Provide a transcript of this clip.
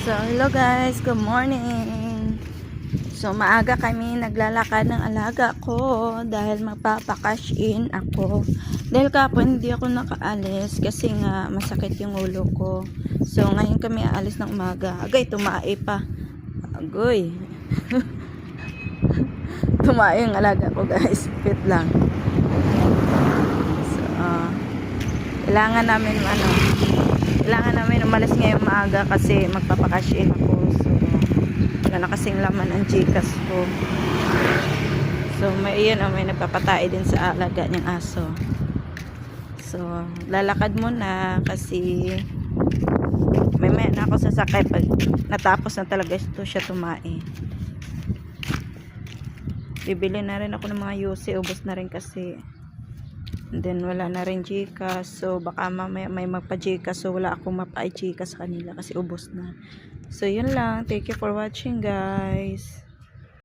So, hello guys, good morning. So, maaga kami naglalakad ng alaga ko dahil magpapakash in ako. Dahil kapon hindi ako nakaalis kasi nga masakit yung ulo ko. So, ngayon kami aalis ng umaga. Agay, tumae pa. Agoy. Tumae yung alaga ko guys. Wait lang. So, kailangan namin umalis ngayong maaga kasi magpapakash in ako. So, wala na kasing laman ang Gcash ko. So, may nagpapatay din sa alaga niyang aso. So, lalakad muna kasi may na ako sasakay pag natapos na talaga ito siya tumae. Bibili na rin ako ng mga yusi, ubos na rin kasi. And then wala na rin Gcash, so baka mamaya may magpa-Gcash, so wala akong mapa-Gcash sa kanila kasi ubos na. So yun lang, thank you for watching guys.